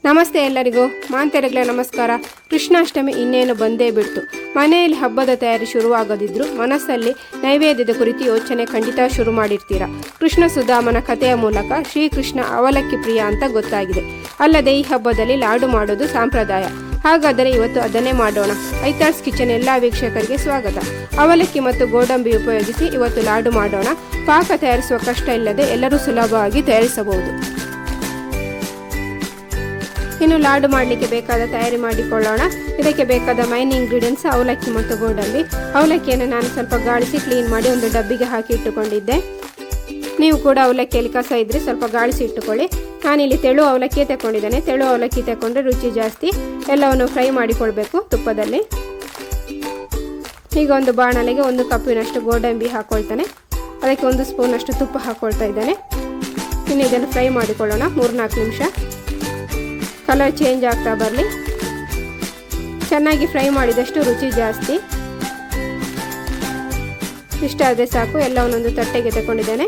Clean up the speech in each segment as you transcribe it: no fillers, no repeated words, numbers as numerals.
ನಮಸ್ತೆ ಎಲ್ಲರಿಗೂ ಮಾಂತೆರೆಗಳ ನಮಸ್ಕಾರ. ಕೃಷ್ಣಾಷ್ಟಮಿ ಇನ್ನೇನು ಬಂದೇ ಬಿಡ್ತು. ಮನೆಯಲ್ಲಿ ಹಬ್ಬದ ತಯಾರಿ ಶುರುವಾಗದಿದ್ರು ಮನಸ್ಸಲ್ಲಿ ನೈವೇದ್ಯದ ಕುರಿತು ಯೋಚನೆ ಖಂಡಿತ ಶುರು ಮಾಡಿರ್ತೀರ. ಕೃಷ್ಣ ಸುಧಾಮನ ಕಥೆಯ ಮೂಲಕ ಶ್ರೀಕೃಷ್ಣ ಅವಲಕ್ಕಿ ಪ್ರಿಯ ಅಂತ ಗೊತ್ತಾಗಿದೆ. ಅಲ್ಲದೆ ಈ ಹಬ್ಬದಲ್ಲಿ ಲಾಡು ಮಾಡೋದು ಸಂಪ್ರದಾಯ. ಹಾಗಾದರೆ ಇವತ್ತು ಅದನ್ನೇ ಮಾಡೋಣ. ಐತಾಳ್ಸ್ ಕಿಚನ್ ಎಲ್ಲ ವೀಕ್ಷಕರಿಗೆ ಸ್ವಾಗತ. ಅವಲಕ್ಕಿ ಮತ್ತು ಗೋಡಂಬಿ ಉಪಯೋಗಿಸಿ ಇವತ್ತು ಲಾಡು ಮಾಡೋಣ. ಪಾಕ ತಯಾರಿಸುವ ಕಷ್ಟ ಇಲ್ಲದೆ ಎಲ್ಲರೂ ಸುಲಭವಾಗಿ ತಯಾರಿಸಬಹುದು. ಇನ್ನು ಲಾಡು ಮಾಡಲಿಕ್ಕೆ ಬೇಕಾದ ತಯಾರಿ ಮಾಡಿಕೊಳ್ಳೋಣ. ಇದಕ್ಕೆ ಬೇಕಾದ ಮೈನ್ ಇಂಗ್ರೀಡಿಯೆಂಟ್ಸ್ ಅವಲಕ್ಕಿ ಮತ್ತು ಗೋಡಂಬಿ. ಅವಲಕ್ಕಿಯನ್ನು ನಾನು ಸ್ವಲ್ಪ ಗಾಳಿಸಿ ಕ್ಲೀನ್ ಮಾಡಿ ಒಂದು ಡಬ್ಬಿಗೆ ಹಾಕಿ ಇಟ್ಟುಕೊಂಡಿದ್ದೆ. ನೀವು ಕೂಡ ಅವಲಕ್ಕಿಯಲ್ಲಿ ಕಸ ಇದ್ದರೆ ಸ್ವಲ್ಪ ಗಾಳಿಸಿ ಇಟ್ಟುಕೊಳ್ಳಿ. ನಾನಿಲ್ಲಿ ತೆಳು ಅವಲಕ್ಕಿ ತಗೊಂಡಿದ್ದೇನೆ. ತೆಳು ಅವಲಕ್ಕಿ ತಗೊಂಡ್ರೆ ರುಚಿ ಜಾಸ್ತಿ. ಎಲ್ಲವನ್ನು ಫ್ರೈ ಮಾಡಿಕೊಳ್ಬೇಕು ತುಪ್ಪದಲ್ಲಿ. ಈಗ ಒಂದು ಬಾಣಲೆಗೆ 1 ಕಪ್ಪಿನಷ್ಟು ಗೋಡಂಬಿ ಹಾಕೊಳ್ತಾನೆ. ಅದಕ್ಕೆ 1 ಸ್ಪೂನಷ್ಟು ತುಪ್ಪ ಹಾಕೊಳ್ತಾ ಇದ್ದೇನೆ. ಇನ್ನು ಇದನ್ನು ಫ್ರೈ ಮಾಡಿಕೊಳ್ಳೋಣ 3-4 ನಿಮಿಷ. ಕಲರ್ ಚೇಂಜ್ ಆಗ್ತಾ ಬರಲಿ. ಚೆನ್ನಾಗಿ ಫ್ರೈ ಮಾಡಿದಷ್ಟು ರುಚಿ ಜಾಸ್ತಿ. ಇಷ್ಟ ಆದರೆ ಸಾಕು. ಎಲ್ಲ ಒಂದೊಂದು ತಟ್ಟೆಗೆ ತಗೊಂಡಿದ್ದೇನೆ.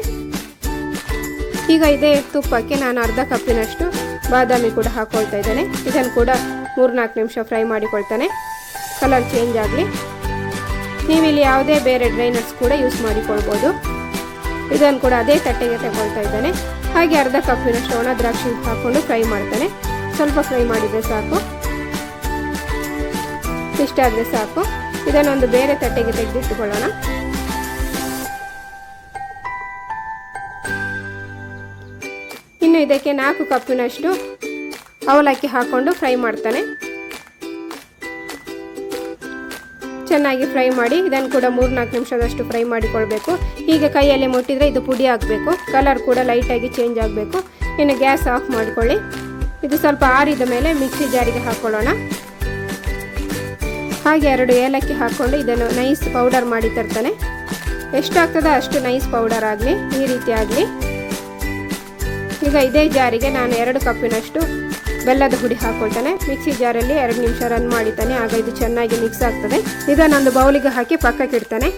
ಈಗ ಇದೇ ತುಪ್ಪಕ್ಕೆ ನಾನು ಅರ್ಧ ಕಪ್ಪಿನಷ್ಟು ಬಾದಾಮಿ ಕೂಡ ಹಾಕೊಳ್ತಾ ಇದ್ದೇನೆ. ಇದನ್ನು ಕೂಡ 3-4 ನಿಮಿಷ ಫ್ರೈ ಮಾಡಿಕೊಳ್ತಾನೆ. ಕಲರ್ ಚೇಂಜ್ ಆಗಲಿ. ನೀವಿಲ್ಲಿ ಯಾವುದೇ ಬೇರೆ ಡ್ರೈ ನಟ್ಸ್ ಕೂಡ ಯೂಸ್ ಮಾಡಿಕೊಳ್ಬೋದು. ಇದನ್ನು ಕೂಡ ಅದೇ ತಟ್ಟೆಗೆ ತಗೊಳ್ತಾ ಇದ್ದೇನೆ. ಹಾಗೆ ಅರ್ಧ ಕಪ್ಪಿನಷ್ಟು ಒಣ ದ್ರಾಕ್ಷಿ ಹಾಕ್ಕೊಂಡು ಫ್ರೈ ಮಾಡ್ತಾನೆ. ಸ್ವಲ್ಪ ಫ್ರೈ ಮಾಡಿದರೆ ಸಾಕು. ಇಷ್ಟ ಆದರೆ ಸಾಕು. ಇದನ್ನೊಂದು ಬೇರೆ ತಟ್ಟೆಗೆ ತೆಗೆದಿಟ್ಟುಕೊಳ್ಳೋಣ. ಇನ್ನು ಇದಕ್ಕೆ 4 ಕಪ್ಪಿನಷ್ಟು ಅವಲಕ್ಕಿ ಹಾಕೊಂಡು ಫ್ರೈ ಮಾಡ್ತಾನೆ. ಚೆನ್ನಾಗಿ ಫ್ರೈ ಮಾಡಿ ಇದನ್ನು ಕೂಡ 3-4 ನಿಮಿಷದಷ್ಟು ಫ್ರೈ ಮಾಡಿಕೊಳ್ಬೇಕು. ಹೀಗೆ ಕೈಯಲ್ಲಿ ಮುಟ್ಟಿದರೆ ಇದು ಪುಡಿ ಆಗಬೇಕು. ಕಲರ್ ಕೂಡ ಲೈಟಾಗಿ ಚೇಂಜ್ ಆಗಬೇಕು. ಇನ್ನು ಗ್ಯಾಸ್ ಆಫ್ ಮಾಡಿಕೊಳ್ಳಿ. ಇದು ಸ್ವಲ್ಪ ಆರಿದ ಮೇಲೆ ಮಿಕ್ಸಿ ಜಾರಿಗೆ ಹಾಕೊಳ್ಳೋಣ. ಹಾಗೆ 2 ಏಲಕ್ಕಿ ಹಾಕ್ಕೊಂಡು ಇದನ್ನು ನೈಸ್ ಪೌಡರ್ ಮಾಡಿ ತರ್ತಾನೆ. ಎಷ್ಟಾಗ್ತದೋ ಅಷ್ಟು ನೈಸ್ ಪೌಡರ್ ಆಗಲಿ. ಈ ರೀತಿ ಆಗಲಿ. ಈಗ ಇದೇ ಜಾರಿಗೆ ನಾನು 2 ಕಪ್ಪಿನಷ್ಟು ಬೆಲ್ಲದ ಹುಡಿ ಹಾಕೊಳ್ತಾನೆ. ಮಿಕ್ಸಿ ಜಾರಲ್ಲಿ 2 ನಿಮಿಷ ರನ್ ಮಾಡಿತಾನೆ. ಆಗ ಇದು ಚೆನ್ನಾಗಿ ಮಿಕ್ಸ್ ಆಗ್ತದೆ. ಇದನ್ನೊಂದು ಬೌಲಿಗೆ ಹಾಕಿ ಪಕ್ಕಕ್ಕೆ ಇಡ್ತಾನೆ.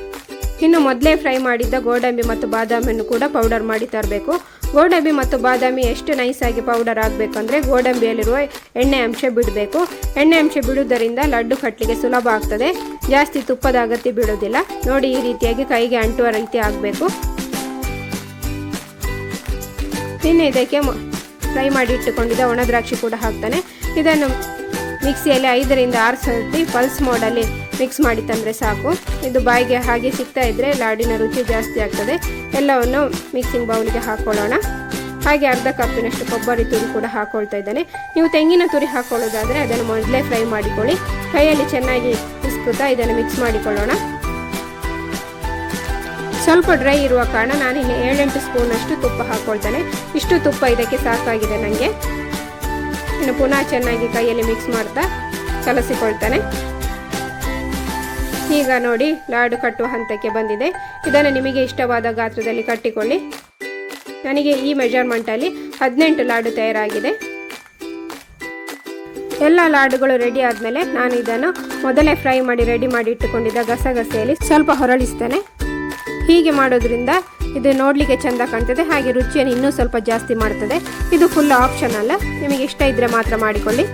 ಇನ್ನು ಮೊದಲೇ ಫ್ರೈ ಮಾಡಿದ್ದ ಗೋಡಂಬಿ ಮತ್ತು ಬಾದಾಮಿಯನ್ನು ಕೂಡ ಪೌಡರ್ ಮಾಡಿ ತರಬೇಕು. ಗೋಡಂಬಿ ಮತ್ತು ಬಾದಾಮಿ ಎಷ್ಟು ನೈಸಾಗಿ ಪೌಡರ್ ಆಗಬೇಕು ಅಂದರೆ ಗೋಡಂಬಿಯಲ್ಲಿರುವ ಎಣ್ಣೆ ಅಂಶ ಬಿಡಬೇಕು. ಎಣ್ಣೆ ಅಂಶ ಬಿಡುವುದರಿಂದ ಲಡ್ಡು ಕಟ್ಟಲಿಕ್ಕೆ ಸುಲಭ ಆಗ್ತದೆ. ಜಾಸ್ತಿ ತುಪ್ಪದ ಅಗತ್ಯ ಬೀಳೋದಿಲ್ಲ. ನೋಡಿ, ಈ ರೀತಿಯಾಗಿ ಕೈಗೆ ಅಂಟುವ ರೀತಿ ಆಗಬೇಕು. ಇನ್ನು ಇದಕ್ಕೆ ಫ್ರೈ ಮಾಡಿ ಇಟ್ಟುಕೊಂಡಿದ್ದ ಒಣ ದ್ರಾಕ್ಷಿ ಕೂಡ ಹಾಕ್ತಾನೆ. ಇದನ್ನು ಮಿಕ್ಸಿಯಲ್ಲಿ 5-6 ಸರ್ತಿ ಪಲ್ಸ್ ಮೋಡಲ್ಲಿ ಮಿಕ್ಸ್ ಮಾಡಿ ತಂದರೆ ಸಾಕು. ಇದು ಬಾಯಿಗೆ ಹಾಗೆ ಸಿಗ್ತಾ ಇದ್ದರೆ ಲಾಡಿನ ರುಚಿ ಜಾಸ್ತಿ ಆಗ್ತದೆ. ಎಲ್ಲವನ್ನು ಮಿಕ್ಸಿಂಗ್ ಬೌಲಿಗೆ ಹಾಕ್ಕೊಳ್ಳೋಣ. ಹಾಗೆ ಅರ್ಧ ಕಪ್ಪಿನಷ್ಟು ಕೊಬ್ಬರಿ ತುರಿ ಕೂಡ ಹಾಕ್ಕೊಳ್ತಾ ಇದ್ದಾನೆ. ನೀವು ತೆಂಗಿನ ತುರಿ ಹಾಕ್ಕೊಳ್ಳೋದಾದರೆ ಅದನ್ನು ಮೊದಲೇ ಫ್ರೈ ಮಾಡಿಕೊಳ್ಳಿ. ಕೈಯಲ್ಲಿ ಚೆನ್ನಾಗಿ ಇಸ್ಕುತ್ತಾ ಇದನ್ನು ಮಿಕ್ಸ್ ಮಾಡಿಕೊಳ್ಳೋಣ. ಸ್ವಲ್ಪ ಡ್ರೈ ಇರುವ ಕಾರಣ ನಾನಿಲ್ಲಿ 7-8 ಸ್ಪೂನಷ್ಟು ತುಪ್ಪ ಹಾಕ್ಕೊಳ್ತಾನೆ. ಇಷ್ಟು ತುಪ್ಪ ಇದಕ್ಕೆ ಸಾಕಾಗಿದೆ ನನಗೆ. ಇನ್ನು ಪುನಃ ಚೆನ್ನಾಗಿ ಕೈಯಲ್ಲಿ ಮಿಕ್ಸ್ ಮಾಡ್ತಾ ಕಲಸಿಕೊಳ್ತಾನೆ. ಈಗ ನೋಡಿ, ಲಾಡು ಕಟ್ಟುವ ಹಂತಕ್ಕೆ ಬಂದಿದೆ. ಇದನ್ನು ನಿಮಗೆ ಇಷ್ಟವಾದ ಗಾತ್ರದಲ್ಲಿ ಕಟ್ಟಿಕೊಳ್ಳಿ. ನನಗೆ ಈ ಮೆಜರ್ಮೆಂಟಲ್ಲಿ 18 ಲಾಡು ತಯಾರಾಗಿದೆ. ಎಲ್ಲ ಲಾಡುಗಳು ರೆಡಿ ಆದಮೇಲೆ ನಾನು ಇದನ್ನು ಮೊದಲೇ ಫ್ರೈ ಮಾಡಿ ರೆಡಿ ಮಾಡಿ ಇಟ್ಟುಕೊಂಡಿದ್ದ ಗಸಗಸೆಯಲ್ಲಿ ಸ್ವಲ್ಪ ಹೊರಳಿಸ್ತೇನೆ. ಹೀಗೆ ಮಾಡೋದ್ರಿಂದ ಇದು ನೋಡಲಿಕ್ಕೆ ಚೆಂದ ಕಾಣ್ತದೆ. ಹಾಗೆ ರುಚಿಯನ್ನು ಇನ್ನೂ ಸ್ವಲ್ಪ ಜಾಸ್ತಿ ಮಾಡ್ತದೆ. ಇದು ಫುಲ್ ಆಪ್ಷನಲ್. ನಿಮಗೆ ಇಷ್ಟ ಇದ್ದರೆ ಮಾತ್ರ ಮಾಡಿಕೊಳ್ಳಿ.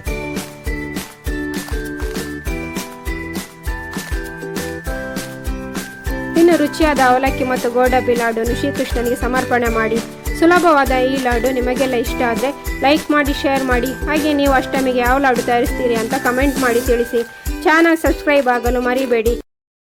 ಇನ್ನು ರುಚಿಯಾದ ಅವಲಕ್ಕಿ ಮತ್ತು ಗೋಡಂಬಿ ಲಾಡನ್ನು ಶ್ರೀಕೃಷ್ಣನಿಗೆ ಸಮರ್ಪಣೆ ಮಾಡಿ. ಸುಲಭವಾದ ಈ ಲಾಡು ನಿಮಗೆಲ್ಲ ಇಷ್ಟ ಆದರೆ ಲೈಕ್ ಮಾಡಿ, ಶೇರ್ ಮಾಡಿ. ಹಾಗೆ ನೀವು ಅಷ್ಟಮಿಗೆ ಯಾವ ಲಾಡು ತಯಾರಿಸ್ತೀರಿ ಅಂತ ಕಮೆಂಟ್ ಮಾಡಿ ತಿಳಿಸಿ. ಚಾನಲ್ ಸಬ್ಸ್ಕ್ರೈಬ್ ಆಗಲು ಮರಿಬೇಡಿ.